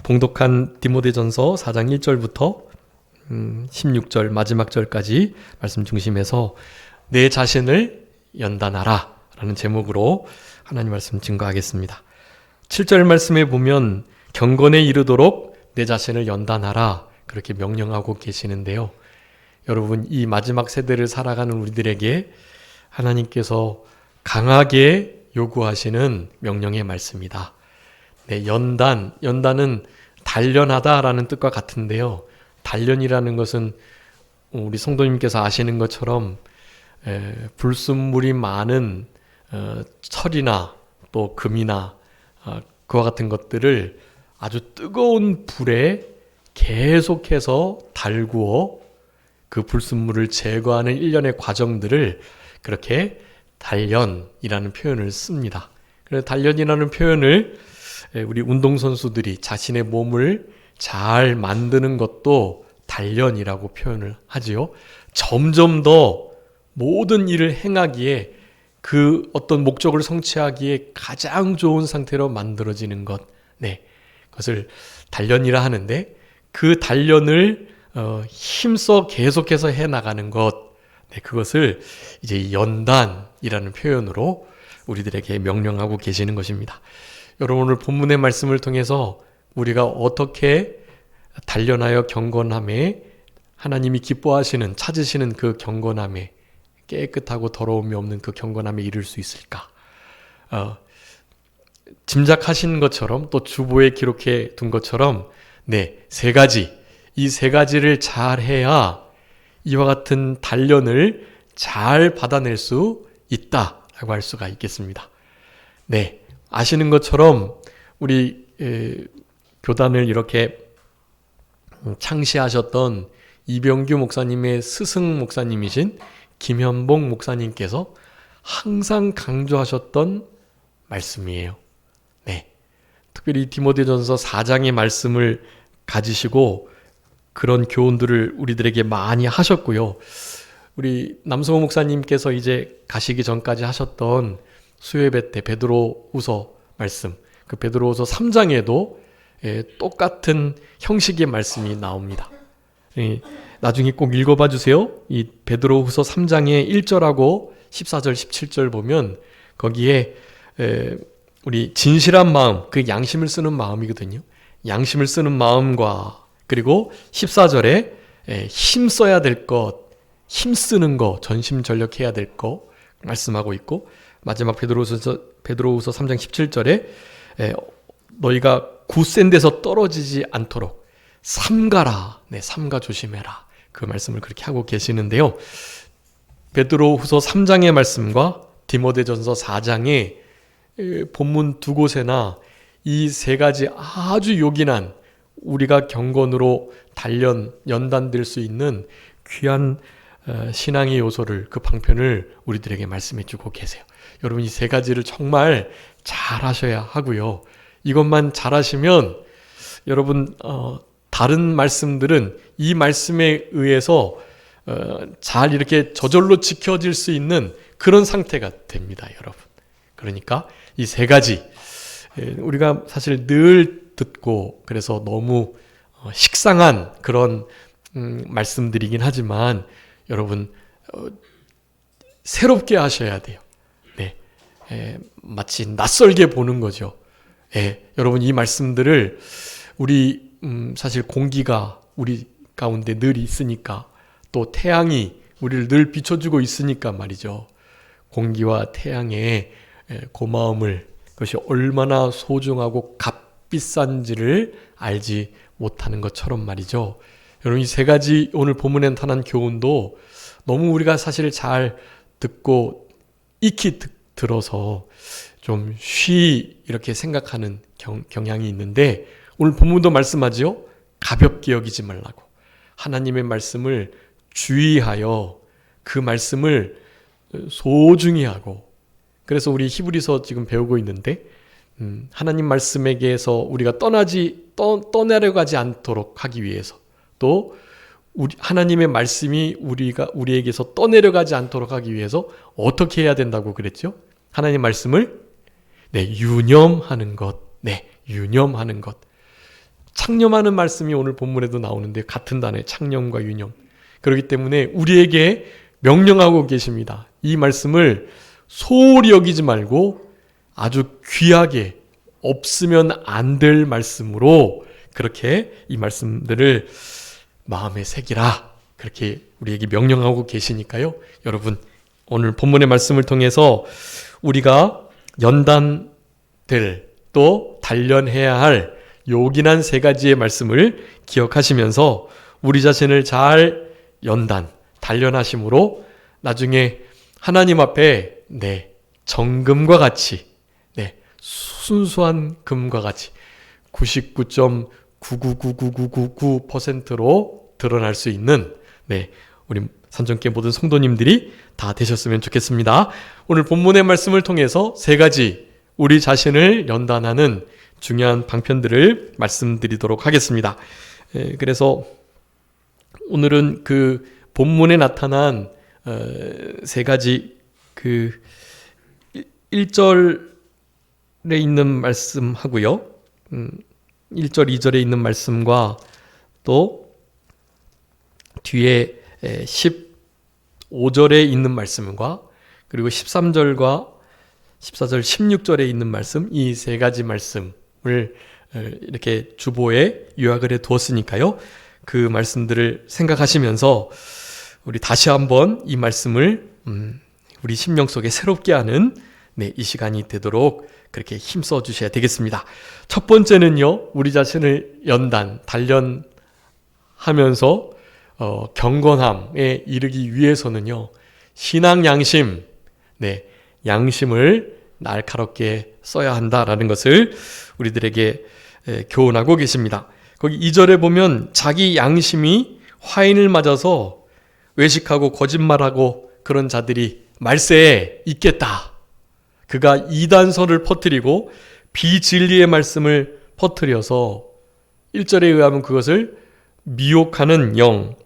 봉독한 디모데전서 4장 1절부터 16절 마지막 절까지 말씀 중심에서 내 자신을 연단하라 라는 제목으로 하나님 말씀 증거하겠습니다. 7절 말씀에 보면 경건에 이르도록 내 자신을 연단하라 그렇게 명령하고 계시는데요. 여러분, 이 마지막 세대를 살아가는 우리들에게 하나님께서 강하게 요구하시는 명령의 말씀이다. 네, 연단은 단련하다라는 뜻과 같은데요. 단련이라는 것은 우리 성도님께서 아시는 것처럼 불순물이 많은 철이나 또 금이나 그와 같은 것들을 아주 뜨거운 불에 계속해서 달구어 그 불순물을 제거하는 일련의 과정들을 그렇게 단련이라는 표현을 씁니다. 그래서 단련이라는 표현을 우리 운동선수들이 자신의 몸을 잘 만드는 것도 단련이라고 표현을 하지요. 점점 더 모든 일을 행하기에 그 어떤 목적을 성취하기에 가장 좋은 상태로 만들어지는 것, 그것을 단련이라 하는데 그 단련을 힘써 계속해서 해나가는 것, 그것을 이제 연단이라는 표현으로 우리들에게 명령하고 계시는 것입니다. 여러분, 오늘 본문의 말씀을 통해서 우리가 어떻게 단련하여 경건함에 하나님이 기뻐하시는 찾으시는 그 경건함에 깨끗하고 더러움이 없는 그 경건함에 이를 수 있을까? 짐작하신 것처럼 또 주보에 기록해 둔 것처럼 세 가지, 이 세 가지를 잘 해야 이와 같은 단련을 잘 받아낼 수 있다라고 할 수가 있겠습니다. 아시는 것처럼 우리 교단을 이렇게 창시하셨던 이병규 목사님의 스승 목사님이신 김현봉 목사님께서 항상 강조하셨던 말씀이에요. 특별히 디모데전서 4장의 말씀을 가지시고 그런 교훈들을 우리들에게 많이 하셨고요. 우리 남성호 목사님께서 이제 가시기 전까지 하셨던 수요예배 때 베드로후서 말씀, 그 베드로후서 3장에도 똑같은 형식의 말씀이 나옵니다. 나중에 꼭 읽어봐 주세요. 이 베드로후서 3장의 1절하고 14절, 17절 보면 거기에 우리 진실한 마음, 그 양심을 쓰는 마음이거든요. 양심을 쓰는 마음과 그리고 14절에 힘써야 될 것, 힘쓰는 거, 전심전력해야 될 거 말씀하고 있고 마지막 베드로후서 3장 17절에 너희가 굳센 데서 떨어지지 않도록 삼가라, 삼가 조심해라 그 말씀을 그렇게 하고 계시는데요. 베드로후서 3장의 말씀과 디모데전서 4장의 본문 두 곳에나 이 세 가지 아주 요긴한 우리가 경건으로 연단될 수 있는 귀한 신앙의 요소를, 그 방편을 우리들에게 말씀해 주고 계세요. 여러분, 이 세 가지를 정말 잘 하셔야 하고요. 이것만 잘 하시면 여러분 다른 말씀들은 이 말씀에 의해서 잘 이렇게 저절로 지켜질 수 있는 그런 상태가 됩니다, 여러분. 그러니까 이 세 가지 우리가 사실 늘 듣고 그래서 너무 식상한 그런 말씀들이긴 하지만 여러분 새롭게 하셔야 돼요. 마치 낯설게 보는 거죠. 여러분, 이 말씀들을 우리 사실 공기가 우리 가운데 늘 있으니까 또 태양이 우리를 늘 비춰주고 있으니까 말이죠. 공기와 태양의 고마움을, 그것이 얼마나 소중하고 값비싼지를 알지 못하는 것처럼 말이죠. 여러분, 이 세 가지 오늘 본문에 나타난 교훈도 너무 우리가 사실 잘 듣고 익히 들어서 좀 이렇게 생각하는 경향이 있는데 오늘 본문도 말씀하지요. 가볍게 여기지 말라고. 하나님의 말씀을 주의하여 그 말씀을 소중히 하고, 그래서 우리 히브리서 지금 배우고 있는데 하나님 말씀에게서 우리가 떠내려가지 않도록 하기 위해서, 또 하나님의 말씀이 우리에게서 떠내려가지 않도록 하기 위해서 어떻게 해야 된다고 그랬죠? 하나님 말씀을 유념하는 것. 유념하는 것. 상념하는 말씀이 오늘 본문에도 나오는데 같은 단어의 창념과 유념. 그렇기 때문에 우리에게 명령하고 계십니다. 이 말씀을 소홀히 여기지 말고 아주 귀하게 없으면 안 될 말씀으로 그렇게 이 말씀들을 마음에 새기라. 그렇게 우리에게 명령하고 계시니까요. 여러분 오늘 본문의 말씀을 통해서 우리가 연단될 또 단련해야 할 요긴한 세 가지의 말씀을 기억하시면서 우리 자신을 잘 단련하심으로 나중에 하나님 앞에 정금과 같이 순수한 금과 같이 99.999999%로 드러날 수 있는 우리 산정교회 모든 성도님들이 다 되셨으면 좋겠습니다. 오늘 본문의 말씀을 통해서 세 가지 우리 자신을 연단하는 중요한 방편들을 말씀드리도록 하겠습니다. 그래서 오늘은 그 본문에 나타난 세 가지 그 1절에 있는 말씀하고요. 1절, 2절에 있는 말씀과 또 뒤에 15절에 있는 말씀과 그리고 13절과 14절, 16절에 있는 말씀, 이 세 가지 말씀을 이렇게 주보에 요약을 해 두었으니까요. 그 말씀들을 생각하시면서 우리 다시 한번 이 말씀을 우리 심령 속에 새롭게 하는 이 시간이 되도록 그렇게 힘써 주셔야 되겠습니다. 첫 번째는요, 우리 자신을 단련하면서 경건함에 이르기 위해서는요, 신앙 양심, 양심을 날카롭게 써야 한다라는 것을 우리들에게 교훈하고 계십니다. 거기 2절에 보면 자기 양심이 화인을 맞아서 외식하고 거짓말하고 그런 자들이 말세에 있겠다. 그가 이단설을 퍼뜨리고 비진리의 말씀을 퍼뜨려서 1절에 의하면 그것을 미혹하는 영,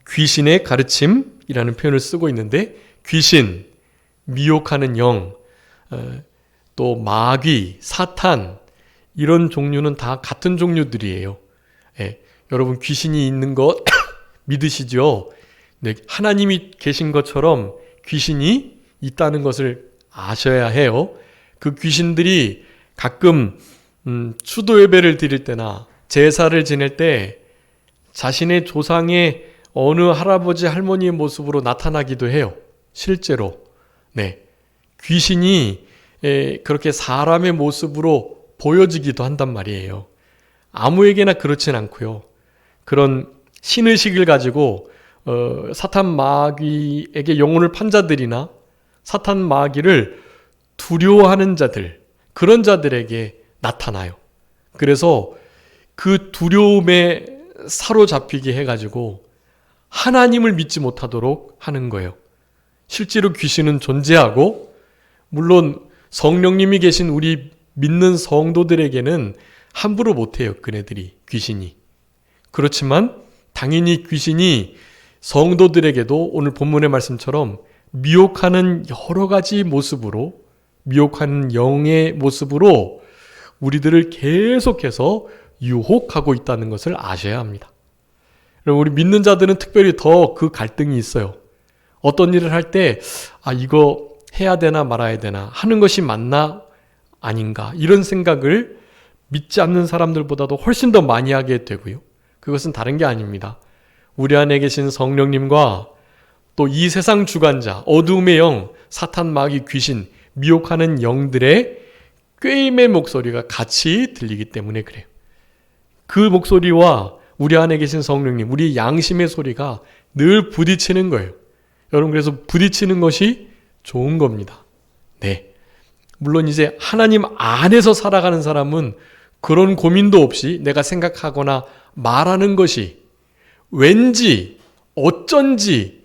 귀신의 가르침이라는 표현을 쓰고 있는데 귀신, 미혹하는 영, 또 마귀, 사탄 이런 종류는 다 같은 종류들이에요. 여러분 귀신이 있는 것 믿으시죠? 하나님이 계신 것처럼 귀신이 있다는 것을 아셔야 해요. 그 귀신들이 가끔 추도 예배를 드릴 때나 제사를 지낼 때 자신의 조상의 어느 할아버지 할머니의 모습으로 나타나기도 해요. 실제로. 귀신이 그렇게 사람의 모습으로 보여지기도 한단 말이에요. 아무에게나 그렇진 않고요. 그런 신의식을 가지고 사탄 마귀에게 영혼을 판 자들이나 사탄 마귀를 두려워하는 자들, 그런 자들에게 나타나요. 그래서 그 두려움에 사로잡히게 해가지고 하나님을 믿지 못하도록 하는 거예요. 실제로 귀신은 존재하고 물론 성령님이 계신 우리 믿는 성도들에게는 함부로 못해요. 그네들이, 귀신이. 그렇지만 당연히 귀신이 성도들에게도 오늘 본문의 말씀처럼 미혹하는 여러 가지 모습으로, 미혹하는 영의 모습으로 우리들을 계속해서 유혹하고 있다는 것을 아셔야 합니다. 우리 믿는 자들은 특별히 더 그 갈등이 있어요. 어떤 일을 할 때 이거 해야 되나 말아야 되나 하는 것이 맞나 아닌가 이런 생각을 믿지 않는 사람들보다도 훨씬 더 많이 하게 되고요. 그것은 다른 게 아닙니다. 우리 안에 계신 성령님과 또 이 세상 주관자, 어두움의 영, 사탄, 마귀, 귀신, 미혹하는 영들의 꾀임의 목소리가 같이 들리기 때문에 그래요. 그 목소리와 우리 안에 계신 성령님, 우리 양심의 소리가 늘 부딪히는 거예요. 여러분, 그래서 부딪히는 것이 좋은 겁니다. 물론 이제 하나님 안에서 살아가는 사람은 그런 고민도 없이 내가 생각하거나 말하는 것이 왠지 어쩐지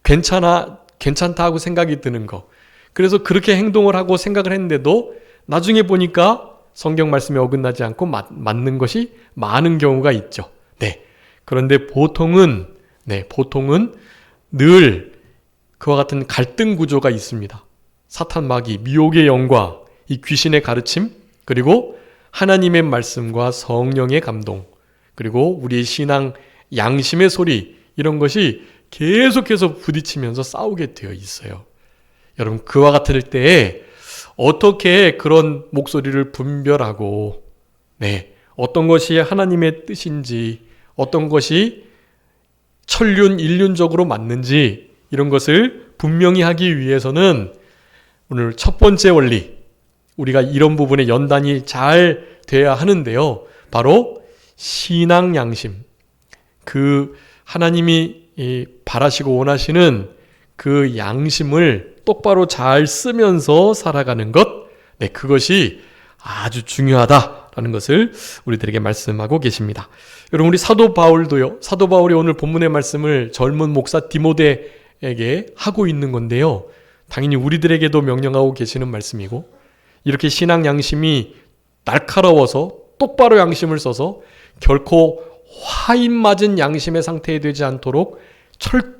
괜찮다 하고 생각이 드는 거. 그래서 그렇게 행동을 하고 생각을 했는데도 나중에 보니까 성경 말씀에 어긋나지 않고 맞는 것이 많은 경우가 있죠. 그런데 보통은 늘 그와 같은 갈등 구조가 있습니다. 사탄 마귀, 미혹의 영과 이 귀신의 가르침, 그리고 하나님의 말씀과 성령의 감동, 그리고 우리의 신앙 양심의 소리, 이런 것이 계속해서 부딪히면서 싸우게 되어 있어요. 여러분, 그와 같을 때에 어떻게 그런 목소리를 분별하고, 어떤 것이 하나님의 뜻인지, 어떤 것이 인륜적으로 맞는지, 이런 것을 분명히 하기 위해서는 오늘 첫 번째 원리, 우리가 이런 부분에 연단이 잘 돼야 하는데요. 바로 신앙 양심, 그 하나님이 바라시고 원하시는 그 양심을 똑바로 잘 쓰면서 살아가는 것, 그것이 아주 중요하다라는 것을 우리들에게 말씀하고 계십니다. 여러분, 우리 사도 바울도요. 사도 바울이 오늘 본문의 말씀을 젊은 목사 디모데에게 하고 있는 건데요. 당연히 우리들에게도 명령하고 계시는 말씀이고, 이렇게 신앙 양심이 날카로워서 똑바로 양심을 써서 결코 화인 맞은 양심의 상태에 되지 않도록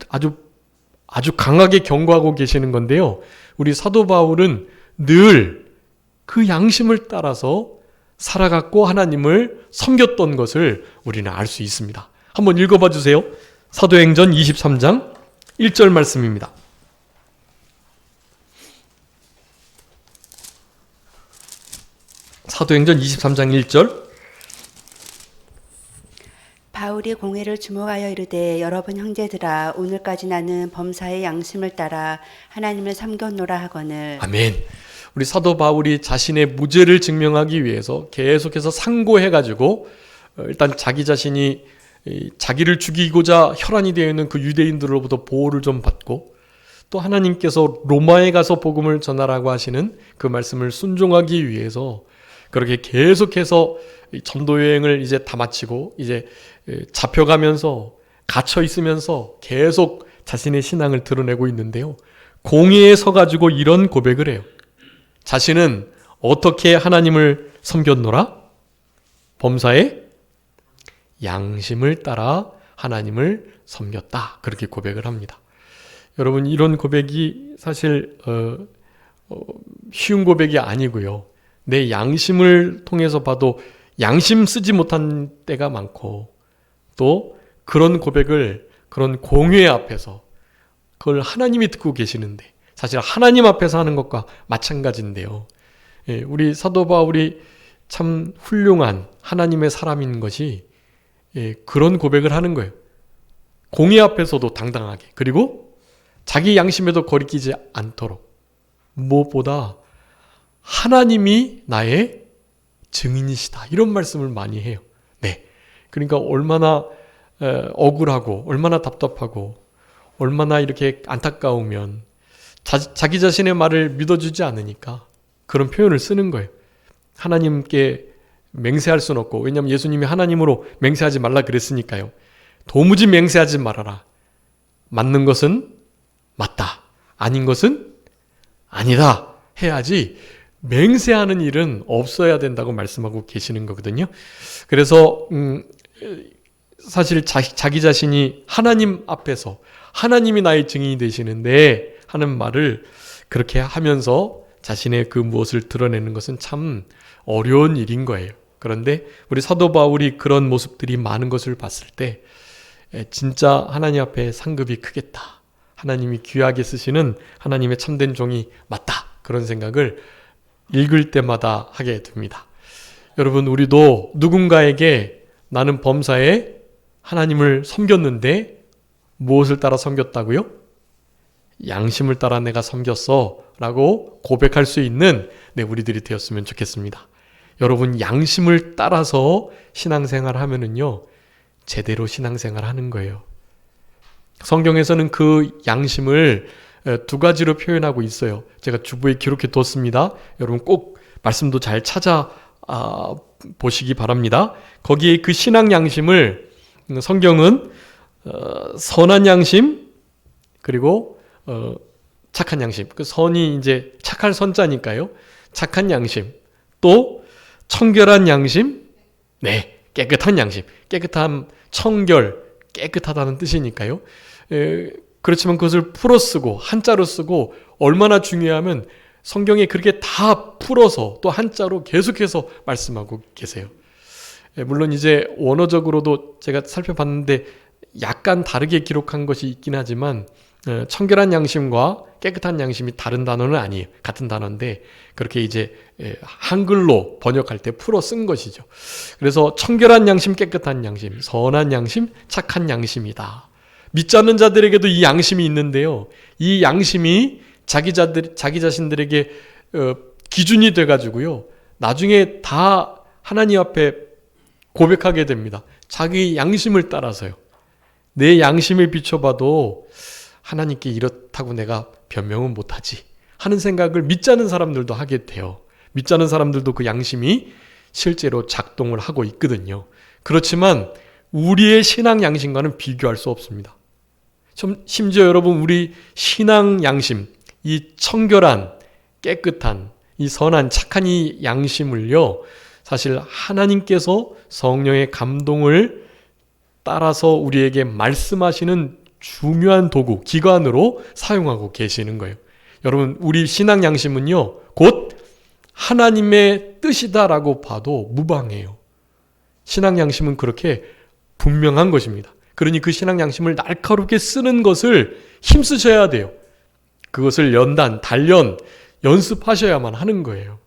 아주 강하게 경고하고 계시는 건데요. 우리 사도 바울은 늘 그 양심을 따라서 살아갔고 하나님을 섬겼던 것을 우리는 알 수 있습니다. 한번 읽어봐 주세요. 사도행전 23장 1절 말씀입니다. 사도행전 23장 1절. 바울이 공회를 주목하여 이르되 여러분 형제들아 오늘까지 나는 범사의 양심을 따라 하나님을 섬겼노라 하거늘. 아멘. 우리 사도 바울이 자신의 무죄를 증명하기 위해서 계속해서 상고해가지고 일단 자기 자신이 자기를 죽이고자 혈안이 되어 있는 그 유대인들로부터 보호를 좀 받고, 또 하나님께서 로마에 가서 복음을 전하라고 하시는 그 말씀을 순종하기 위해서 그렇게 계속해서 전도 여행을 이제 다 마치고 이제 잡혀가면서 갇혀 있으면서 계속 자신의 신앙을 드러내고 있는데요. 공회에 서가지고 이런 고백을 해요. 자신은 어떻게 하나님을 섬겼노라? 범사의 양심을 따라 하나님을 섬겼다. 그렇게 고백을 합니다. 여러분, 이런 고백이 사실 쉬운 고백이 아니고요. 내 양심을 통해서 봐도 양심 쓰지 못한 때가 많고, 또 그런 고백을 그런 공회 앞에서 그걸 하나님이 듣고 계시는데, 사실 하나님 앞에서 하는 것과 마찬가지인데요. 우리 사도 바울이 참 훌륭한 하나님의 사람인 것이 그런 고백을 하는 거예요. 공회 앞에서도 당당하게, 그리고 자기 양심에도 거리끼지 않도록, 무엇보다 하나님이 나의 증인이시다, 이런 말씀을 많이 해요. 그러니까 얼마나 억울하고 얼마나 답답하고 얼마나 이렇게 안타까우면 자기 자신의 말을 믿어주지 않으니까 그런 표현을 쓰는 거예요. 하나님께 맹세할 수는 없고, 왜냐하면 예수님이 하나님으로 맹세하지 말라 그랬으니까요. 도무지 맹세하지 말아라. 맞는 것은 맞다, 아닌 것은 아니다 해야지 맹세하는 일은 없어야 된다고 말씀하고 계시는 거거든요. 그래서 사실 자기 자신이 하나님 앞에서 하나님이 나의 증인이 되시는데 하는 말을 그렇게 하면서 자신의 그 무엇을 드러내는 것은 참 어려운 일인 거예요. 그런데 우리 사도 바울이 그런 모습들이 많은 것을 봤을 때 진짜 하나님 앞에 상급이 크겠다, 하나님이 귀하게 쓰시는 하나님의 참된 종이 맞다, 그런 생각을 읽을 때마다 하게 됩니다. 여러분, 우리도 누군가에게 나는 범사에 하나님을 섬겼는데 무엇을 따라 섬겼다고요? 양심을 따라 내가 섬겼어 라고 고백할 수 있는 우리들이 되었으면 좋겠습니다. 여러분, 양심을 따라서 신앙생활 하면은요, 제대로 신앙생활 하는 거예요. 성경에서는 그 양심을 두 가지로 표현하고 있어요. 제가 주부에 기록해 뒀습니다. 여러분 꼭 말씀도 잘 찾아 보시기 바랍니다. 거기에 그 신앙 양심을 성경은 선한 양심, 그리고 착한 양심, 그 선이 이제 착할 선자니까요. 착한 양심, 또 청결한 양심, 깨끗한 양심, 깨끗함, 청결, 깨끗하다는 뜻이니까요. 그렇지만 그것을 풀어 쓰고 한자로 쓰고 얼마나 중요하면 성경에 그렇게 다 풀어서 또 한자로 계속해서 말씀하고 계세요. 물론 이제 원어적으로도 제가 살펴봤는데 약간 다르게 기록한 것이 있긴 하지만 청결한 양심과 깨끗한 양심이 다른 단어는 아니에요. 같은 단어인데 그렇게 이제 한글로 번역할 때 풀어 쓴 것이죠. 그래서 청결한 양심, 깨끗한 양심, 선한 양심, 착한 양심이다. 믿지 않는 자들에게도 이 양심이 있는데요. 이 양심이 자기 자신들에게 기준이 돼가지고요. 나중에 다 하나님 앞에 고백하게 됩니다. 자기 양심을 따라서요. 내 양심을 비춰봐도 하나님께 이렇다고 내가 변명은 못하지 하는 생각을 믿지 않는 사람들도 하게 돼요. 믿지 않는 사람들도 그 양심이 실제로 작동을 하고 있거든요. 그렇지만 우리의 신앙 양심과는 비교할 수 없습니다. 심지어 여러분 우리 신앙 양심, 이 청결한, 깨끗한, 이 선한, 착한 이 양심을요. 사실 하나님께서 성령의 감동을 따라서 우리에게 말씀하시는 중요한 도구, 기관으로 사용하고 계시는 거예요. 여러분 우리 신앙 양심은요. 곧 하나님의 뜻이다라고 봐도 무방해요. 신앙 양심은 그렇게 분명한 것입니다. 그러니 그 신앙 양심을 날카롭게 쓰는 것을 힘쓰셔야 돼요. 그것을 연단, 단련, 연습하셔야만 하는 거예요.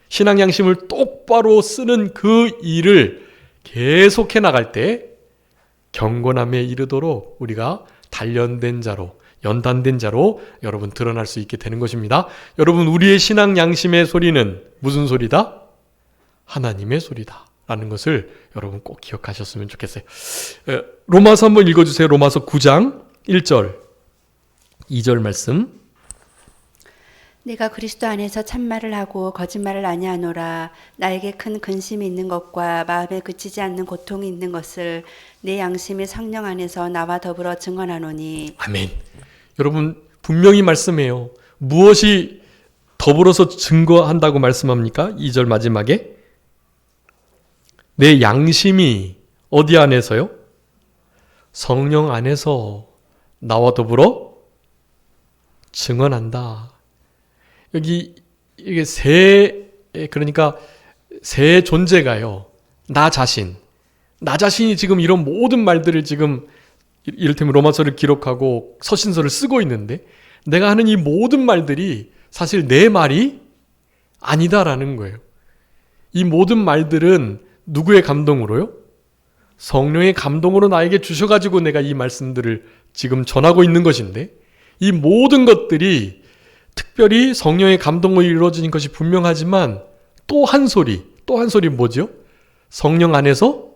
신앙 양심을 똑바로 쓰는 그 일을 계속해 나갈 때 경건함에 이르도록 우리가 단련된 자로, 연단된 자로 여러분 드러날 수 있게 되는 것입니다. 여러분 우리의 신앙 양심의 소리는 무슨 소리다? 하나님의 소리다 라는 것을 여러분 꼭 기억하셨으면 좋겠어요. 로마서 한번 읽어주세요. 로마서 9장 1절 2절 말씀. 내가 그리스도 안에서 참말을 하고 거짓말을 아니하노라. 나에게 큰 근심이 있는 것과 마음에 그치지 않는 고통이 있는 것을 내 양심이 성령 안에서 나와 더불어 증언하노니. 아멘. 여러분 분명히 말씀해요. 무엇이 더불어서 증거한다고 말씀합니까? 2절 마지막에 내 양심이 어디 안에서요? 성령 안에서 나와 더불어 증언한다. 여기 이게 그러니까 새 존재가요. 나 자신이 지금 이런 모든 말들을 지금 이를테면 로마서를 기록하고 서신서를 쓰고 있는데 내가 하는 이 모든 말들이 사실 내 말이 아니다라는 거예요. 이 모든 말들은 누구의 감동으로요? 성령의 감동으로 나에게 주셔가지고 내가 이 말씀들을 지금 전하고 있는 것인데 이 모든 것들이 특별히 성령의 감동으로 이루어진 것이 분명하지만 또 한 소리 뭐죠? 성령 안에서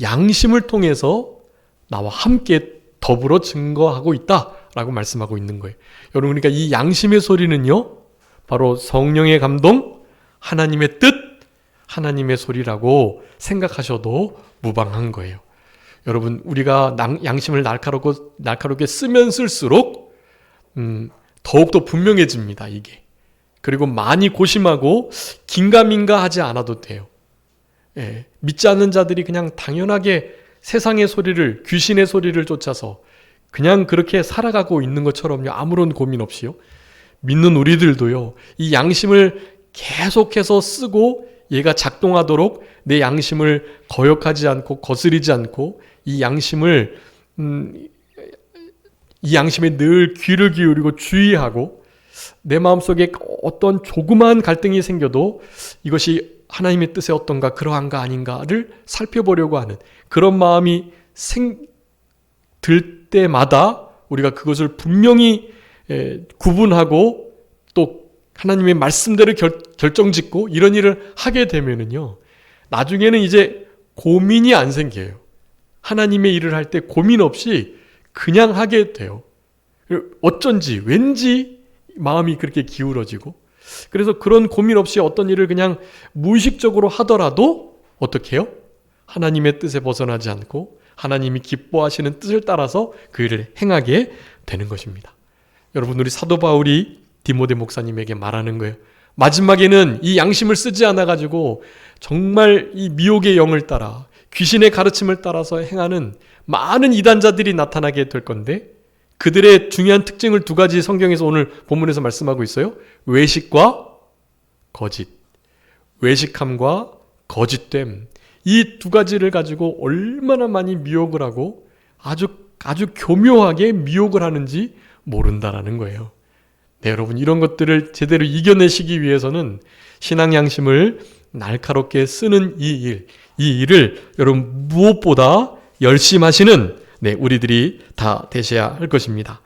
양심을 통해서 나와 함께 더불어 증거하고 있다라고 말씀하고 있는 거예요. 여러분 그러니까 이 양심의 소리는요. 바로 성령의 감동, 하나님의 뜻, 하나님의 소리라고 생각하셔도 무방한 거예요. 여러분 우리가 양심을 날카롭게 쓰면 쓸수록 더욱더 분명해집니다. 이게. 그리고 많이 고심하고 긴가민가 하지 않아도 돼요. 믿지 않는 자들이 그냥 당연하게 세상의 소리를, 귀신의 소리를 쫓아서 그냥 그렇게 살아가고 있는 것처럼요. 아무런 고민 없이요. 믿는 우리들도요. 이 양심을 계속해서 쓰고 얘가 작동하도록 내 양심을 거역하지 않고 거스리지 않고 이 양심에 늘 귀를 기울이고 주의하고 내 마음속에 어떤 조그마한 갈등이 생겨도 이것이 하나님의 뜻에 어떤가 그러한가 아닌가를 살펴보려고 하는 그런 마음이 들 때마다 우리가 그것을 분명히 구분하고 또 하나님의 말씀대로 결정짓고 이런 일을 하게 되면은요 나중에는 이제 고민이 안 생겨요. 하나님의 일을 할 때 고민 없이 그냥 하게 돼요. 어쩐지 왠지 마음이 그렇게 기울어지고 그래서 그런 고민 없이 어떤 일을 그냥 무의식적으로 하더라도 어떻게 해요? 하나님의 뜻에 벗어나지 않고 하나님이 기뻐하시는 뜻을 따라서 그 일을 행하게 되는 것입니다. 여러분 우리 사도 바울이 디모데 목사님에게 말하는 거예요. 마지막에는 이 양심을 쓰지 않아가지고 정말 이 미혹의 영을 따라 귀신의 가르침을 따라서 행하는 많은 이단자들이 나타나게 될 건데 그들의 중요한 특징을 두 가지 성경에서 오늘 본문에서 말씀하고 있어요. 외식과 거짓. 외식함과 거짓됨. 이 두 가지를 가지고 얼마나 많이 미혹을 하고 아주 교묘하게 미혹을 하는지 모른다라는 거예요. 네, 여러분, 이런 것들을 제대로 이겨내시기 위해서는 신앙 양심을 날카롭게 쓰는 이 일을 여러분 무엇보다 열심히 하시는 우리들이 다 되셔야 할 것입니다.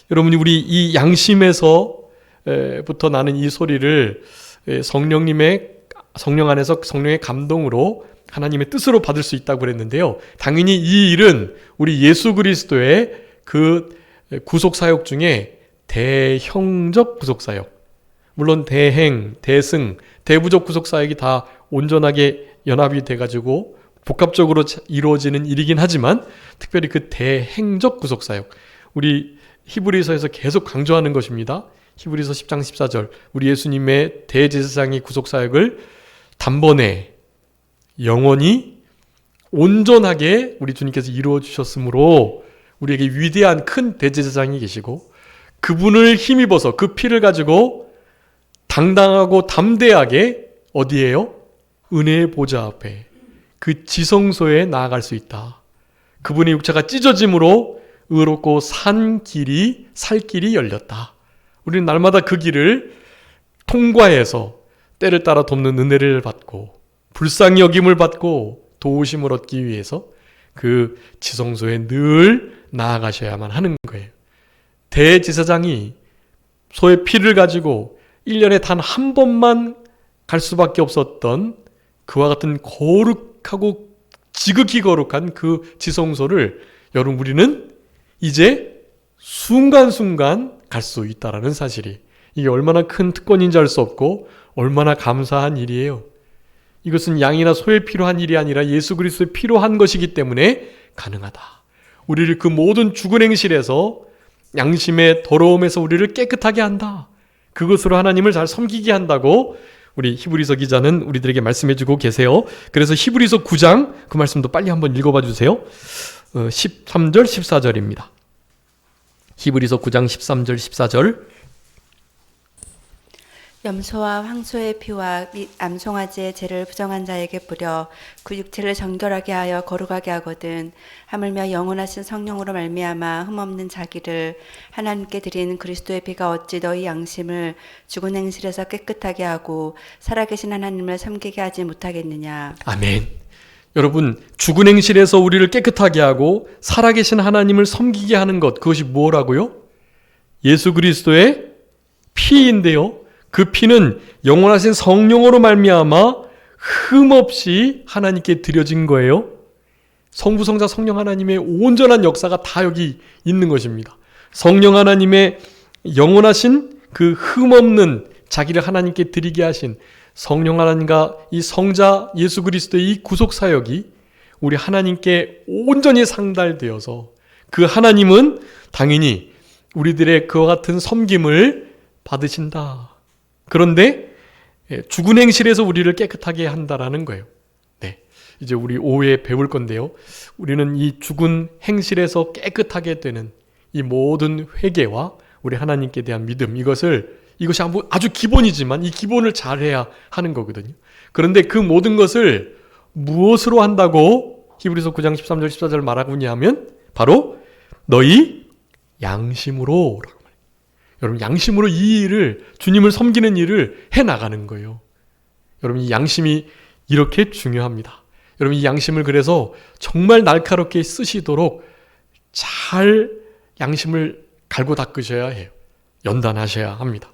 여러분이 우리 이 양심에서부터 나는 이 소리를 성령 안에서 성령의 감동으로 하나님의 뜻으로 받을 수 있다고 그랬는데요. 당연히 이 일은 우리 예수 그리스도의 그 구속사역 중에 대형적 구속사역, 물론 대행, 대승, 대부적 구속사역이 다 온전하게 연합이 돼가지고 복합적으로 이루어지는 일이긴 하지만 특별히 그 대행적 구속사역, 우리 히브리서에서 계속 강조하는 것입니다. 히브리서 10장 14절, 우리 예수님의 대제사장의 구속사역을 단번에 영원히 온전하게 우리 주님께서 이루어 주셨으므로 우리에게 위대한 큰 대제사장이 계시고 그분을 힘입어서 그 피를 가지고 당당하고 담대하게 어디에요? 은혜의 보좌 앞에 그 지성소에 나아갈 수 있다. 그분의 육체가 찢어짐으로 의롭고 살 길이 열렸다. 우리는 날마다 그 길을 통과해서 때를 따라 돕는 은혜를 받고 불쌍히 여김을 받고 도우심을 얻기 위해서 그 지성소에 늘 나아가셔야만 하는 거예요. 대제사장이 소의 피를 가지고 1년에 단 한 번만 갈 수밖에 없었던 그와 같은 거룩하고 지극히 거룩한 그 지성소를 여러분 우리는 이제 순간순간 갈 수 있다라는 사실이, 이게 얼마나 큰 특권인지 알 수 없고 얼마나 감사한 일이에요. 이것은 양이나 소의 피로 한 일이 아니라 예수 그리스도의 피로 한 것이기 때문에 가능하다. 우리를 그 모든 죽은 행실에서 양심의 더러움에서 우리를 깨끗하게 한다. 그것으로 하나님을 잘 섬기게 한다고 우리 히브리서 기자는 우리들에게 말씀해주고 계세요. 그래서 히브리서 9장 그 말씀도 빨리 한번 읽어봐 주세요. 13절 14절입니다. 히브리서 9장 13절 14절. 염소와 황소의 피와 및 암송아지의 죄를 부정한 자에게 뿌려 그 육체를 정결하게 하여 거룩하게 하거든 하물며 영원하신 성령으로 말미암아 흠없는 자기를 하나님께 드린 그리스도의 피가 어찌 너희 양심을 죽은 행실에서 깨끗하게 하고 살아계신 하나님을 섬기게 하지 못하겠느냐. 아멘. 여러분, 죽은 행실에서 우리를 깨끗하게 하고 살아계신 하나님을 섬기게 하는 것, 그것이 뭐라고요? 예수 그리스도의 피인데요. 그 피는 영원하신 성령으로 말미암아 흠없이 하나님께 드려진 거예요. 성부, 성자, 성령 하나님의 온전한 역사가 다 여기 있는 것입니다. 성령 하나님의 영원하신 그 흠없는 자기를 하나님께 드리게 하신 성령 하나님과 이 성자 예수 그리스도의 이 구속 사역이 우리 하나님께 온전히 상달되어서 그 하나님은 당연히 우리들의 그와 같은 섬김을 받으신다. 그런데 죽은 행실에서 우리를 깨끗하게 한다라는 거예요. 네, 이제 우리 오후에 배울 건데요. 우리는 이 죽은 행실에서 깨끗하게 되는 이 모든 회개와 우리 하나님께 대한 믿음, 이것이 아주 기본이지만 이 기본을 잘해야 하는 거거든요. 그런데 그 모든 것을 무엇으로 한다고 히브리서 9장 13절 14절 말하고 있냐면 바로 너희 양심으로. 여러분, 양심으로 이 일을, 주님을 섬기는 일을 해나가는 거예요. 여러분, 이 양심이 이렇게 중요합니다. 여러분, 이 양심을 그래서 정말 날카롭게 쓰시도록 잘 양심을 갈고 닦으셔야 해요. 연단하셔야 합니다.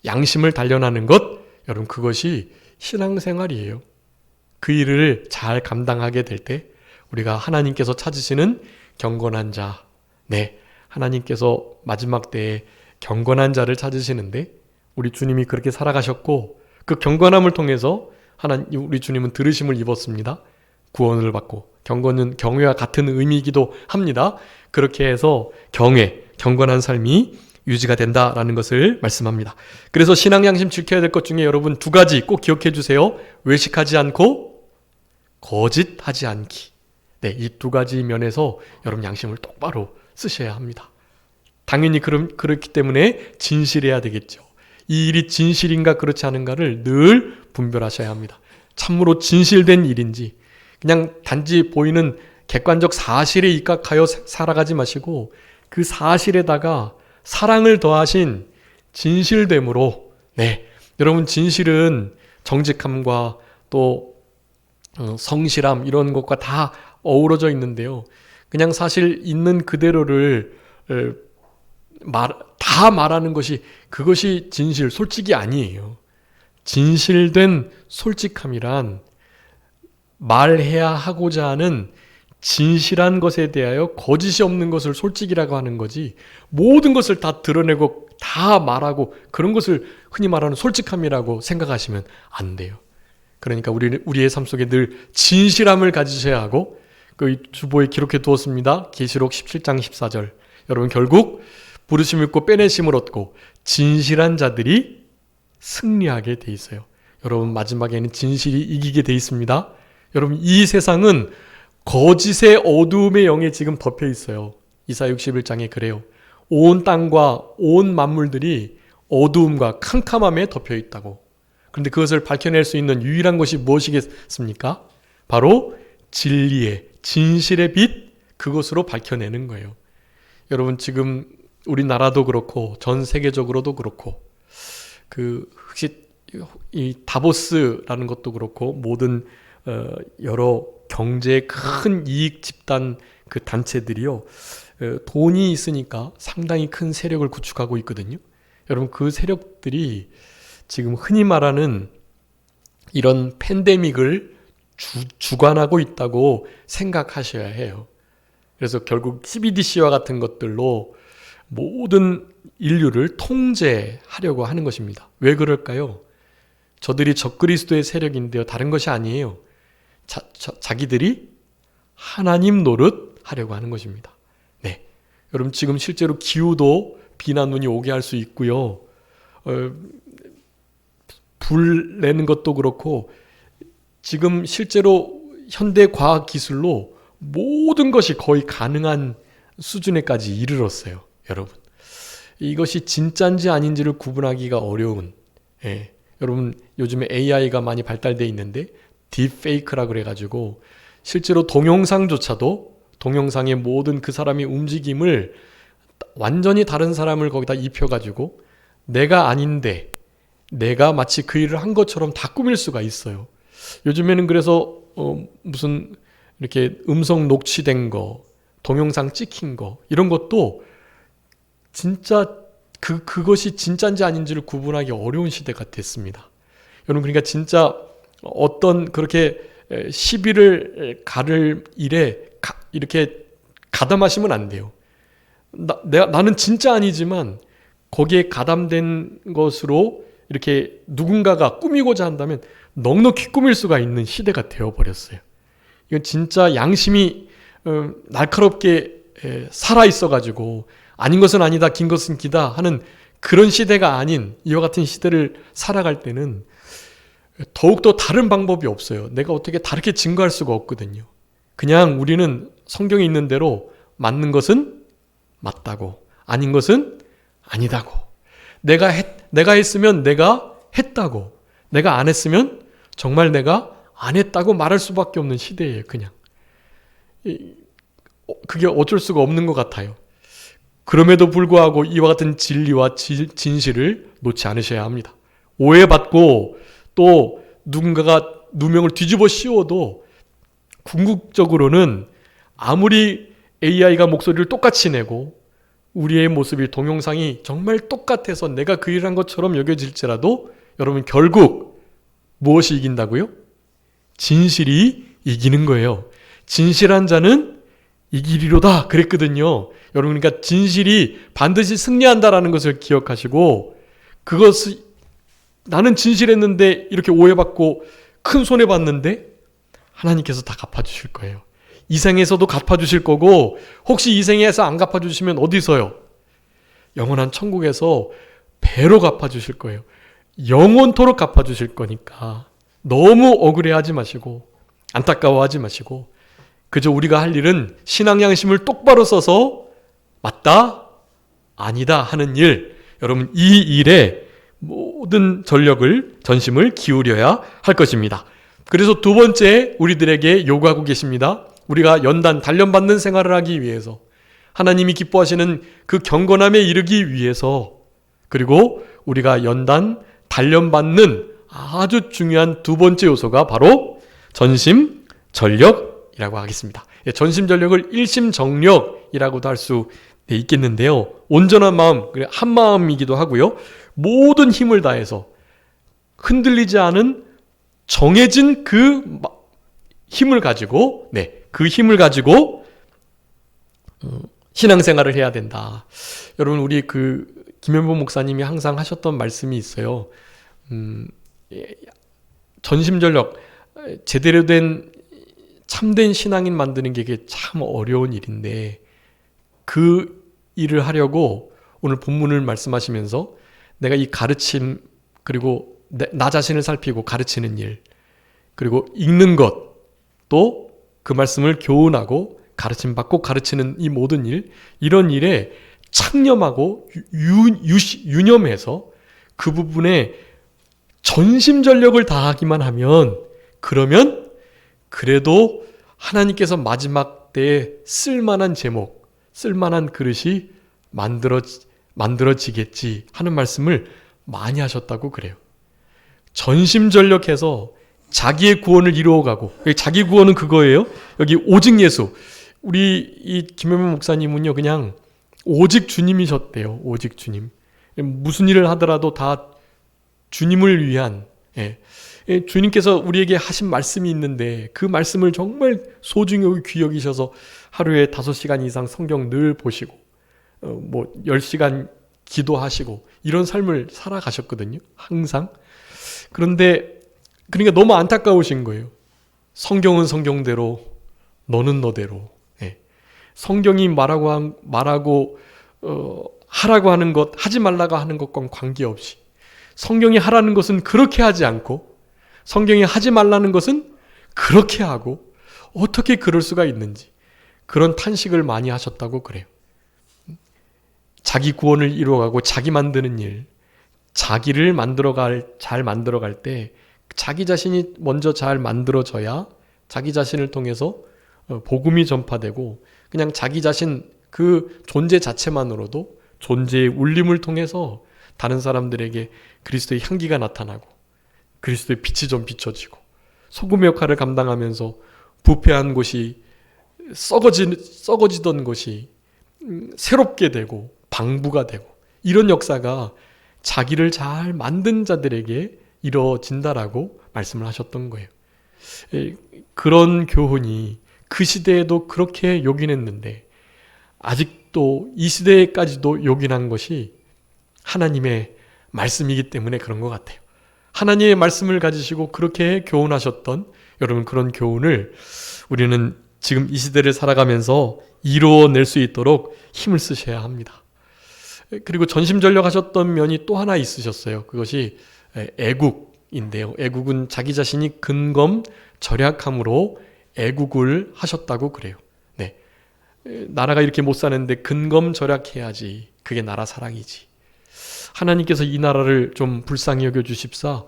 양심을 단련하는 것, 여러분, 그것이 신앙생활이에요. 그 일을 잘 감당하게 될 때 우리가 하나님께서 찾으시는 경건한 자, 하나님께서 마지막 때에 경건한 자를 찾으시는데 우리 주님이 그렇게 살아가셨고 그 경건함을 통해서 우리 주님은 들으심을 입었습니다. 구원을 받고, 경건은 경외와 같은 의미이기도 합니다. 그렇게 해서 경건한 삶이 유지가 된다라는 것을 말씀합니다. 그래서 신앙 양심 지켜야 될 것 중에 여러분 두 가지 꼭 기억해 주세요. 외식하지 않고 거짓하지 않기. 이 두 가지 면에서 여러분 양심을 똑바로 쓰셔야 합니다. 당연히 그렇기 때문에 진실해야 되겠죠. 이 일이 진실인가 그렇지 않은가를 늘 분별하셔야 합니다. 참으로 진실된 일인지 그냥 단지 보이는 객관적 사실에 입각하여 살아가지 마시고 그 사실에다가 사랑을 더하신 진실됨으로 여러분 진실은 정직함과 또 성실함 이런 것과 다 어우러져 있는데요. 그냥 사실 있는 그대로를 다 말하는 것이 그것이 진실, 솔직이 아니에요. 진실된 솔직함이란 말해야 하고자 하는 진실한 것에 대하여 거짓이 없는 것을 솔직이라고 하는 거지 모든 것을 다 드러내고 다 말하고 그런 것을 흔히 말하는 솔직함이라고 생각하시면 안 돼요. 그러니까 우리의 삶 속에 늘 진실함을 가지셔야 하고 그 주보에 기록해 두었습니다. 계시록 17장 14절 여러분 결국 부르심 있고 빼내심을 얻고 진실한 자들이 승리하게 돼 있어요. 여러분 마지막에는 진실이 이기게 돼 있습니다. 여러분 이 세상은 거짓의 어두움의 영에 지금 덮여 있어요. 이사 61장에 그래요. 온 땅과 온 만물들이 어두움과 캄캄함에 덮여 있다고. 그런데 그것을 밝혀낼 수 있는 유일한 것이 무엇이겠습니까? 바로 진리의 진실의 빛 그것으로 밝혀내는 거예요. 여러분 지금 우리나라도 그렇고 전 세계적으로도 그렇고 혹시 이 다보스라는 것도 그렇고 모든 여러 경제의 큰 이익 집단 그 단체들이요 돈이 있으니까 상당히 큰 세력을 구축하고 있거든요. 여러분 그 세력들이 지금 흔히 말하는 이런 팬데믹을 주관하고 있다고 생각하셔야 해요. 그래서 결국 CBDC와 같은 것들로 모든 인류를 통제하려고 하는 것입니다. 왜 그럴까요? 저들이 적그리스도의 세력인데요. 다른 것이 아니에요. 자기들이 하나님 노릇 하려고 하는 것입니다. 여러분 지금 실제로 기후도 비나 눈이 오게 할 수 있고요. 불 내는 것도 그렇고 지금 실제로 현대 과학 기술로 모든 것이 거의 가능한 수준에까지 이르렀어요. 여러분 이것이 진짜인지 아닌지를 구분하기가 어려운 여러분 요즘에 AI가 많이 발달되어 있는데 딥페이크라 그래가지고 실제로 동영상조차도 동영상의 모든 그 사람의 움직임을 완전히 다른 사람을 거기다 입혀가지고 내가 아닌데 내가 마치 그 일을 한 것처럼 다 꾸밀 수가 있어요. 요즘에는 그래서 무슨 이렇게 음성 녹취된 거, 동영상 찍힌 거 이런 것도 진짜 그것이 진짜인지 아닌지를 구분하기 어려운 시대가 됐습니다. 여러분 그러니까 진짜 어떤 그렇게 시비를 가를 일에 이렇게 가담하시면 안 돼요. 나는 진짜 아니지만 거기에 가담된 것으로 이렇게 누군가가 꾸미고자 한다면 넉넉히 꾸밀 수가 있는 시대가 되어버렸어요. 이건 진짜 양심이 날카롭게 살아있어가지고 아닌 것은 아니다, 긴 것은 기다 하는 그런 시대가 아닌 이와 같은 시대를 살아갈 때는 더욱더 다른 방법이 없어요. 내가 어떻게 다르게 증거할 수가 없거든요. 그냥 우리는 성경에 있는 대로 맞는 것은 맞다고 아닌 것은 아니다고 내가 했으면 내가 했다고 내가 안 했으면 정말 내가 안 했다고 말할 수밖에 없는 시대예요. 그냥 그게 어쩔 수가 없는 것 같아요. 그럼에도 불구하고 이와 같은 진리와 진실을 놓지 않으셔야 합니다. 오해받고 또 누군가가 누명을 뒤집어 씌워도 궁극적으로는 아무리 AI가 목소리를 똑같이 내고 우리의 모습이 동영상이 정말 똑같아서 내가 그 일을 한 것처럼 여겨질지라도 여러분 결국 무엇이 이긴다고요? 진실이 이기는 거예요. 진실한 자는 이기리로다 그랬거든요. 여러분 그러니까 진실이 반드시 승리한다라는 것을 기억하시고 그것을 나는 진실했는데 이렇게 오해받고 큰 손해봤는데 하나님께서 다 갚아주실 거예요. 이 생에서도 갚아주실 거고 혹시 이 생에서 안 갚아주시면 어디서요? 영원한 천국에서 배로 갚아주실 거예요. 영원토록 갚아주실 거니까 너무 억울해하지 마시고 안타까워하지 마시고 그저 우리가 할 일은 신앙 양심을 똑바로 써서 맞다? 아니다 하는 일, 여러분 이 일에 모든 전력을, 전심을 기울여야 할 것입니다. 그래서 두 번째 우리들에게 요구하고 계십니다. 우리가 연단, 단련받는 생활을 하기 위해서, 하나님이 기뻐하시는 그 경건함에 이르기 위해서, 그리고 우리가 연단, 단련받는 아주 중요한 두 번째 요소가 바로 전심, 전력이라고 하겠습니다. 전심, 전력을 일심정력이라고도 할 수 있겠는데요. 온전한 마음, 한 마음이기도 하고요. 모든 힘을 다해서 흔들리지 않은 정해진 그 힘을 가지고, 그 힘을 가지고 신앙생활을 해야 된다. 여러분, 우리 김현보 목사님이 항상 하셨던 말씀이 있어요. 전심전력, 제대로 된 참된 신앙인 만드는 게 이게 참 어려운 일인데, 그 일을 하려고 오늘 본문을 말씀하시면서 내가 이 가르침, 그리고 나 자신을 살피고 가르치는 일, 그리고 읽는 것, 또 그 말씀을 교훈하고 가르침받고 가르치는 이 모든 일, 이런 일에 창념하고 유념해서 그 부분에 전심전력을 다하기만 하면, 그러면 그래도 하나님께서 마지막 때에 쓸만한 제목, 쓸만한 그릇이 만들어지겠지 하는 말씀을 많이 하셨다고 그래요. 전심전력해서 자기의 구원을 이루어가고, 자기 구원은 그거예요. 여기 오직 예수, 우리 이 김현모 목사님은요, 그냥 오직 주님이셨대요. 오직 주님. 무슨 일을 하더라도 다 주님을 위한, 주님께서 우리에게 하신 말씀이 있는데 그 말씀을 정말 소중히 귀 여기셔서 하루에 5시간 이상 성경 늘 보시고 10시간 기도하시고 이런 삶을 살아가셨거든요. 항상. 그런데 그러니까 너무 안타까우신 거예요. 성경은 성경대로, 너는 너대로. 성경이 말하고 하라고 하는 것, 하지 말라고 하는 것과는 관계없이, 성경이 하라는 것은 그렇게 하지 않고 성경이 하지 말라는 것은 그렇게 하고, 어떻게 그럴 수가 있는지 그런 탄식을 많이 하셨다고 그래요. 자기 구원을 이루어가고 자기 만드는 일, 자기를 잘 만들어갈 때 자기 자신이 먼저 잘 만들어져야 자기 자신을 통해서 복음이 전파되고, 그냥 자기 자신 그 존재 자체만으로도 존재의 울림을 통해서 다른 사람들에게 그리스도의 향기가 나타나고 그리스도의 빛이 좀 비춰지고, 소금의 역할을 감당하면서 부패한 곳이 썩어지던 것이 새롭게 되고 방부가 되고, 이런 역사가 자기를 잘 만든 자들에게 이루어진다라고 말씀을 하셨던 거예요. 그런 교훈이 그 시대에도 그렇게 요긴했는데 아직도 이 시대까지도 요긴한 것이 하나님의 말씀이기 때문에 그런 것 같아요. 하나님의 말씀을 가지시고 그렇게 교훈하셨던, 여러분, 그런 교훈을 우리는 지금 이 시대를 살아가면서 이루어낼 수 있도록 힘을 쓰셔야 합니다. 그리고 전심전력 하셨던 면이 또 하나 있으셨어요. 그것이 애국인데요. 애국은 자기 자신이 근검 절약함으로 애국을 하셨다고 그래요. 나라가 이렇게 못 사는데 근검 절약해야지, 그게 나라 사랑이지. 하나님께서 이 나라를 좀 불쌍히 여겨주십사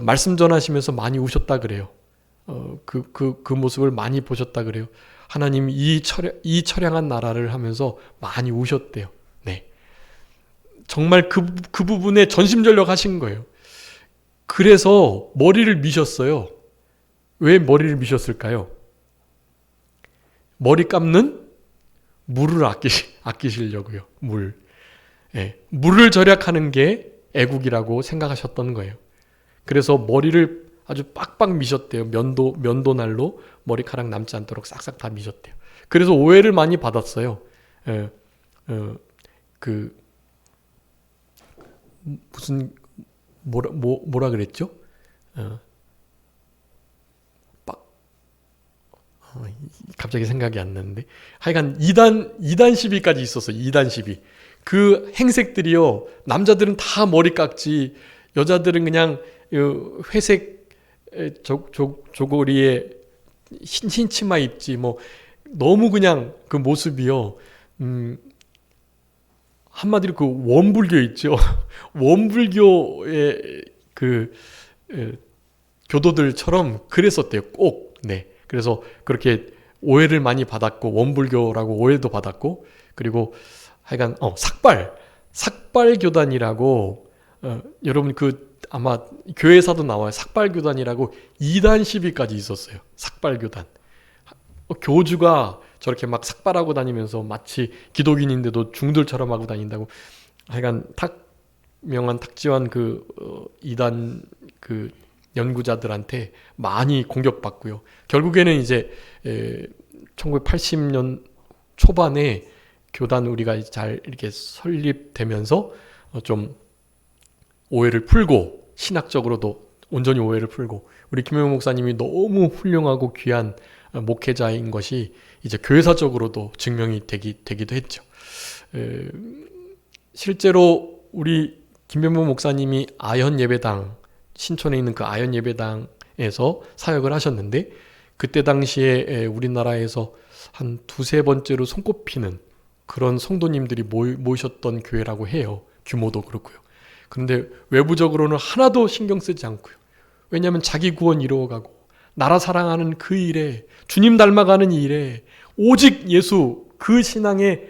말씀 전하시면서 많이 우셨다 그래요. 그 모습을 많이 보셨다 그래요. 하나님 이 처량한 나라를 하면서 많이 우셨대요. 정말 그 부분에 전심전력 하신 거예요. 그래서 머리를 미셨어요. 왜 머리를 미셨을까요? 머리 감는 물을 아끼시려고요. 물을 절약하는 게 애국이라고 생각하셨던 거예요. 그래서 머리를 아주 빡빡 미셨대요. 면도날로 머리카락 남지 않도록 싹싹 다 미셨대요. 그래서 오해를 많이 받았어요. 뭐라 그랬죠? 갑자기 생각이 안 나는데, 하여간 2단 시비까지 있었어요. 2단 시비. 그 행색들이요, 남자들은 다 머리 깎지, 여자들은 그냥 회색 조거리에 흰 치마 입지, 너무 그냥 그 모습이요, 한마디로 그 원불교 있죠. 원불교의 그 교도들처럼 그랬었대요. 꼭. 네. 그래서 그렇게 오해를 많이 받았고, 원불교라고 오해도 받았고, 그리고 하여간 삭발교단이라고 여러분 그 아마 교회에서도 나와요. 삭발교단이라고 2단 시비까지 있었어요. 삭발교단. 교주가 저렇게 막 삭발하고 다니면서 마치 기독인인데도 중들처럼 하고 다닌다고. 하여간 명한 탁지환 그 2단 그 연구자들한테 많이 공격받고요. 결국에는 이제 1980년 초반에 교단 우리가 잘 이렇게 설립되면서 좀 오해를 풀고, 신학적으로도 온전히 오해를 풀고, 우리 김영호 목사님이 너무 훌륭하고 귀한 목회자인 것이 이제 교회사적으로도 증명이 되기도 했죠. 실제로 우리 김병모 목사님이 아현 예배당, 신촌에 있는 그 아현 예배당에서 사역을 하셨는데, 그때 당시에 우리나라에서 한 두세 번째로 손꼽히는 그런 성도님들이 모이셨던 교회라고 해요. 규모도 그렇고요. 그런데 외부적으로는 하나도 신경 쓰지 않고요. 왜냐하면 자기 구원 이루어가고 나라 사랑하는 그 일에, 주님 닮아가는 일에 오직 예수 그 신앙에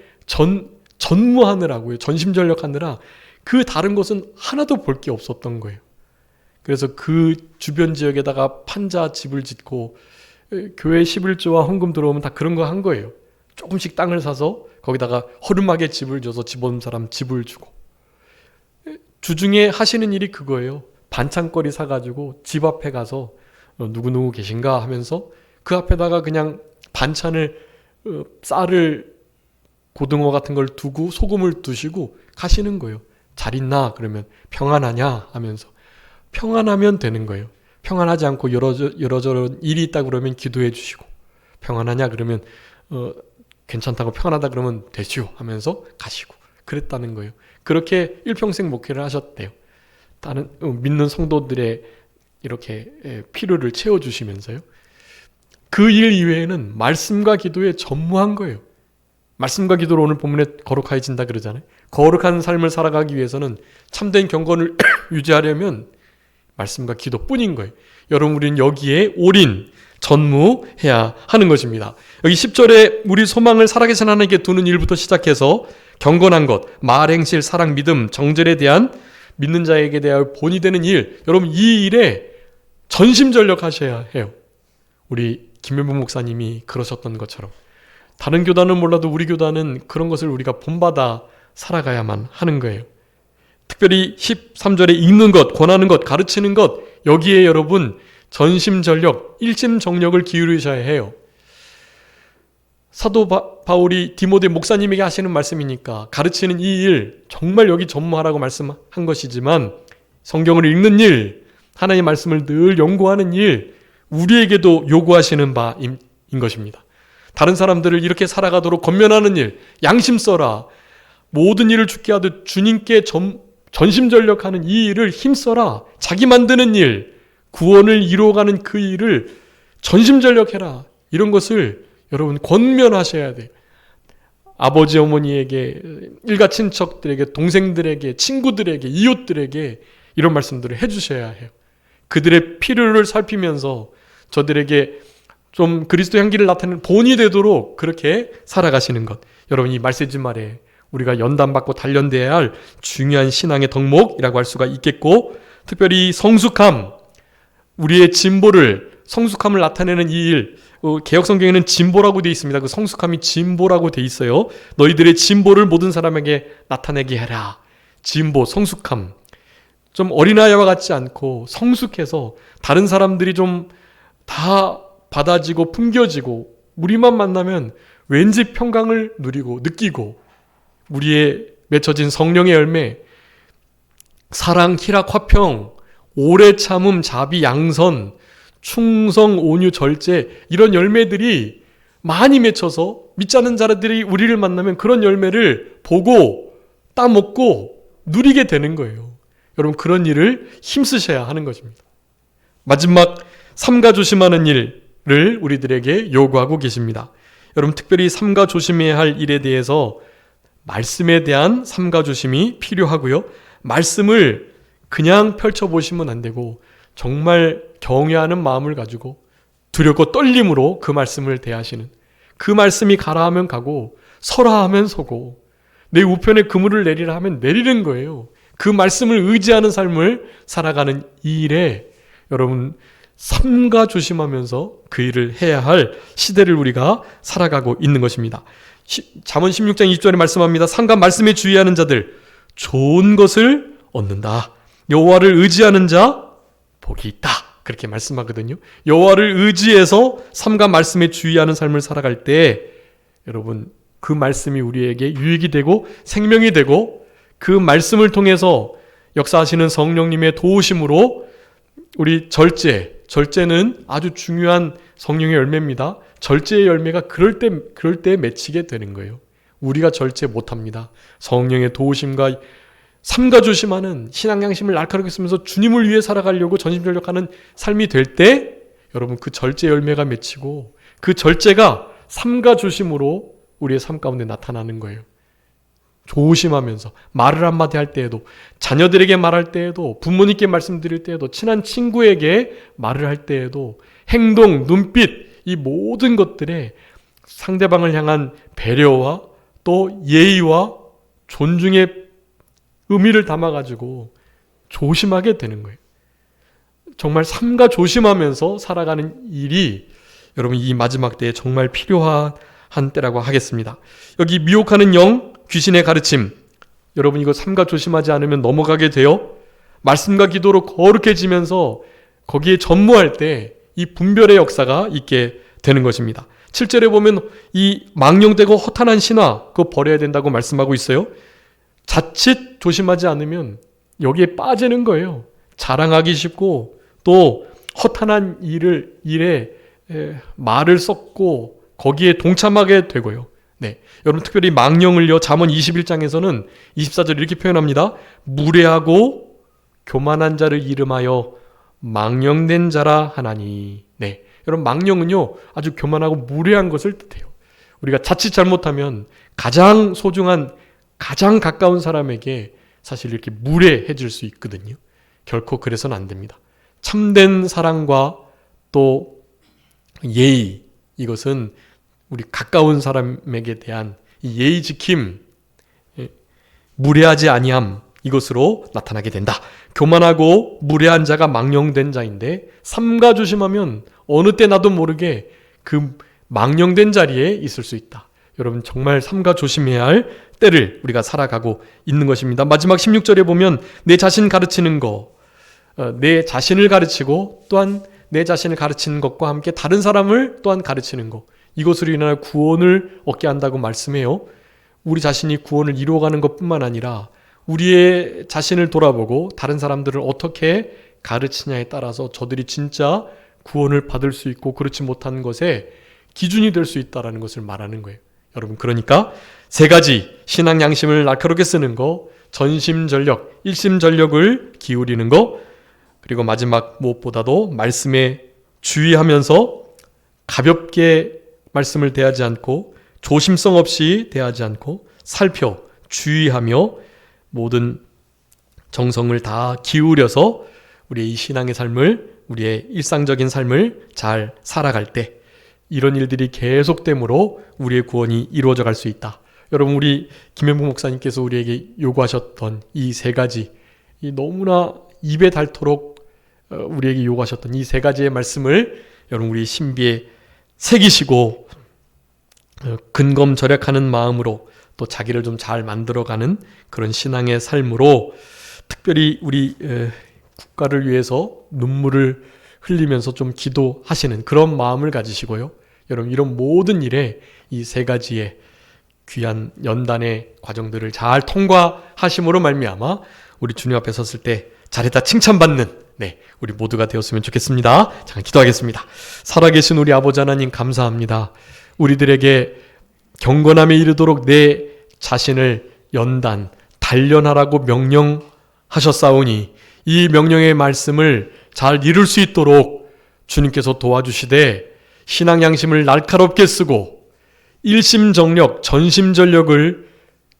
전무하느라고요. 전심전력하느라 그 다른 것은 하나도 볼 게 없었던 거예요. 그래서 그 주변 지역에다가 판자 집을 짓고 교회 11조와 헌금 들어오면 다 그런 거 한 거예요. 조금씩 땅을 사서 거기다가 허름하게 집을 줘서 집 없는 사람 집을 주고, 주중에 하시는 일이 그거예요. 반찬거리 사가지고 집 앞에 가서 누구누구 계신가 하면서 그 앞에다가 그냥 반찬을, 쌀을, 고등어 같은 걸 두고 소금을 두시고 가시는 거예요. 잘 있나? 그러면 평안하냐? 하면서 평안하면 되는 거예요. 평안하지 않고 여러저런 일이 있다 그러면 기도해 주시고, 평안하냐? 그러면 괜찮다고, 평안하다 그러면 되지요 하면서 가시고 그랬다는 거예요. 그렇게 일평생 목회를 하셨대요. 다른 믿는 성도들의 이렇게 필요를 채워주시면서요. 그 일 이외에는 말씀과 기도에 전무한 거예요. 말씀과 기도로 오늘 본문에 거룩해진다 그러잖아요. 거룩한 삶을 살아가기 위해서는 참된 경건을 유지하려면 말씀과 기도뿐인 거예요. 여러분, 우리는 여기에 올인, 전무해야 하는 것입니다. 여기 10절에 우리 소망을 살아계신 하나님께 두는 일부터 시작해서 경건한 것, 말, 행실, 사랑, 믿음, 정절에 대한 믿는 자에게 대하여 본이 되는 일, 여러분 이 일에 전심전력하셔야 해요. 우리 김명봉 목사님이 그러셨던 것처럼 다른 교단은 몰라도 우리 교단은 그런 것을 우리가 본받아 살아가야만 하는 거예요. 특별히 13절에 읽는 것, 권하는 것, 가르치는 것, 여기에 여러분 전심전력, 일심정력을 기울이셔야 해요. 사도 바울이 디모데 목사님에게 하시는 말씀이니까 가르치는 이 일 정말 여기 전무하라고 말씀한 것이지만, 성경을 읽는 일, 하나님의 말씀을 늘 연구하는 일, 우리에게도 요구하시는 바인 것입니다. 다른 사람들을 이렇게 살아가도록 권면하는 일, 양심 써라, 모든 일을 주께 하듯 주님께 전심전력하는 이 일을 힘써라, 자기 만드는 일, 구원을 이루어가는 그 일을 전심전력해라, 이런 것을 여러분 권면하셔야 돼요. 아버지 어머니에게, 일가 친척들에게, 동생들에게, 친구들에게, 이웃들에게 이런 말씀들을 해주셔야 해요. 그들의 필요를 살피면서 저들에게 좀 그리스도 향기를 나타내는 본이 되도록 그렇게 살아가시는 것, 여러분 이 말세지 말에 우리가 연단받고 단련되어야 할 중요한 신앙의 덕목이라고 할 수가 있겠고, 특별히 성숙함, 우리의 성숙함을 나타내는 이 일, 개역성경에는 진보라고 되어 있습니다. 그 성숙함이 진보라고 되어 있어요. 너희들의 진보를 모든 사람에게 나타내게 해라. 진보, 성숙함. 좀 어린아이와 같지 않고 성숙해서 다른 사람들이 좀 다 받아지고 풍겨지고, 우리만 만나면 왠지 평강을 누리고 느끼고, 우리의 맺혀진 성령의 열매, 사랑, 희락, 화평, 오래 참음, 자비, 양선, 충성, 온유, 절제, 이런 열매들이 많이 맺혀서 믿지 않는 자들이 우리를 만나면 그런 열매를 보고 따먹고 누리게 되는 거예요. 여러분, 그런 일을 힘쓰셔야 하는 것입니다. 마지막, 삼가 조심하는 일을 우리들에게 요구하고 계십니다. 여러분, 특별히 삼가 조심해야 할 일에 대해서 말씀에 대한 삼가 조심이 필요하고요. 말씀을 그냥 펼쳐보시면 안 되고 정말 경외하는 마음을 가지고 두렵고 떨림으로 그 말씀을 대하시는, 그 말씀이 가라 하면 가고 서라 하면 서고 내 우편에 그물을 내리라 하면 내리는 거예요. 그 말씀을 의지하는 삶을 살아가는 이 일에 여러분 삼가 조심하면서 그 일을 해야 할 시대를 우리가 살아가고 있는 것입니다. 잠언 16장 20절에 말씀합니다. 삼가 말씀에 주의하는 자들 좋은 것을 얻는다. 여호와를 의지하는 자 복이 있다. 그렇게 말씀하거든요. 여호와를 의지해서 삼가 말씀에 주의하는 삶을 살아갈 때 여러분 그 말씀이 우리에게 유익이 되고 생명이 되고 그 말씀을 통해서 역사하시는 성령님의 도우심으로 우리 절제는 아주 중요한 성령의 열매입니다. 절제의 열매가 그럴 때 맺히게 되는 거예요. 우리가 절제 못합니다. 성령의 도우심과 삼가 조심하는 신앙 양심을 날카롭게 쓰면서 주님을 위해 살아가려고 전심전력하는 삶이 될 때 여러분 그 절제 열매가 맺히고 그 절제가 삼가 조심으로 우리의 삶 가운데 나타나는 거예요. 조심하면서 말을 한마디 할 때에도, 자녀들에게 말할 때에도, 부모님께 말씀드릴 때에도, 친한 친구에게 말을 할 때에도 행동, 눈빛 이 모든 것들에 상대방을 향한 배려와 또 예의와 존중의 의미를 담아가지고 조심하게 되는 거예요. 정말 삼가 조심하면서 살아가는 일이 여러분 이 마지막 때에 정말 필요한 때라고 하겠습니다. 여기 미혹하는 영, 귀신의 가르침, 여러분 이거 삼가 조심하지 않으면 넘어가게 돼요. 말씀과 기도로 거룩해지면서 거기에 전무할 때 이 분별의 역사가 있게 되는 것입니다. 7절에 보면 이 망령되고 허탄한 신화 그거 버려야 된다고 말씀하고 있어요. 자칫 조심하지 않으면 여기에 빠지는 거예요. 자랑하기 쉽고 또 허탄한 일에 말을 썩고 거기에 동참하게 되고요. 네, 여러분 특별히 망령을요 잠언 21장에서는 24절 이렇게 표현합니다. 무례하고 교만한 자를 이름하여 망령된 자라 하나니. 네, 여러분 망령은요 아주 교만하고 무례한 것을 뜻해요. 우리가 자칫 잘못하면 가장 소중한 가장 가까운 사람에게 사실 이렇게 무례해질 수 있거든요. 결코 그래서는 안 됩니다. 참된 사랑과 또 예의, 이것은 우리 가까운 사람에게 대한 이 예의 지킴, 무례하지 아니함, 이것으로 나타나게 된다. 교만하고 무례한 자가 망령된 자인데 삼가 조심하면 어느 때 나도 모르게 그 망령된 자리에 있을 수 있다. 여러분 정말 삼가 조심해야 할 때를 우리가 살아가고 있는 것입니다. 마지막 16절에 보면 내 자신 가르치는 거, 내 자신을 가르치고 또한 내 자신을 가르치는 것과 함께 다른 사람을 또한 가르치는 것, 이것으로 인하여 구원을 얻게 한다고 말씀해요. 우리 자신이 구원을 이루어가는 것뿐만 아니라 우리의 자신을 돌아보고 다른 사람들을 어떻게 가르치냐에 따라서 저들이 진짜 구원을 받을 수 있고 그렇지 못한 것에 기준이 될 수 있다는 것을 말하는 거예요. 여러분 그러니까 세 가지 신앙 양심을 날카롭게 쓰는 거, 전심전력, 일심전력을 기울이는 거, 그리고 마지막 무엇보다도 말씀에 주의하면서 가볍게 말씀을 대하지 않고 조심성 없이 대하지 않고 살펴 주의하며 모든 정성을 다 기울여서 우리의 이 신앙의 삶을, 우리의 일상적인 삶을 잘 살아갈 때 이런 일들이 계속됨으로 우리의 구원이 이루어져 갈 수 있다. 여러분 우리 김현복 목사님께서 우리에게 요구하셨던 이 세 가지, 이 너무나 입에 닳도록 우리에게 요구하셨던 이 세 가지의 말씀을 여러분 우리 신비에 새기시고 근검절약하는 마음으로 또 자기를 좀 잘 만들어가는 그런 신앙의 삶으로 특별히 우리 국가를 위해서 눈물을 흘리면서 좀 기도하시는 그런 마음을 가지시고요. 여러분 이런 모든 일에 이 세 가지의 귀한 연단의 과정들을 잘 통과하심으로 말미암아 우리 주님 앞에 섰을 때 잘했다 칭찬받는 우리 모두가 되었으면 좋겠습니다. 잠깐 기도하겠습니다. 살아계신 우리 아버지 하나님 감사합니다. 우리들에게 경건함에 이르도록 내 자신을 단련하라고 명령하셨사오니 이 명령의 말씀을 잘 이룰 수 있도록 주님께서 도와주시되 신앙 양심을 날카롭게 쓰고 일심정력, 전심전력을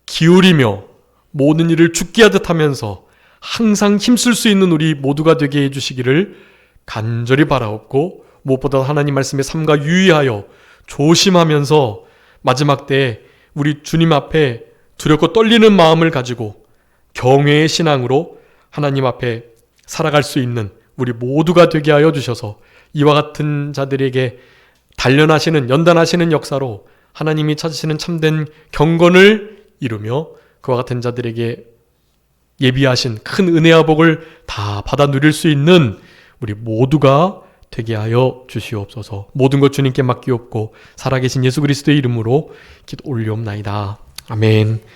기울이며 모든 일을 죽게 하듯 하면서 항상 힘쓸 수 있는 우리 모두가 되게 해주시기를 간절히 바라옵고, 무엇보다 하나님 말씀에 삼가 유의하여 조심하면서 마지막 때에 우리 주님 앞에 두렵고 떨리는 마음을 가지고 경외의 신앙으로 하나님 앞에 살아갈 수 있는 우리 모두가 되게 하여 주셔서 이와 같은 자들에게 단련하시는, 연단하시는 역사로 하나님이 찾으시는 참된 경건을 이루며 그와 같은 자들에게 예비하신 큰 은혜와 복을 다 받아 누릴 수 있는 우리 모두가 되게 하여 주시옵소서. 모든 것 주님께 맡기옵고 살아계신 예수 그리스도의 이름으로 기도 올리옵나이다. 아멘.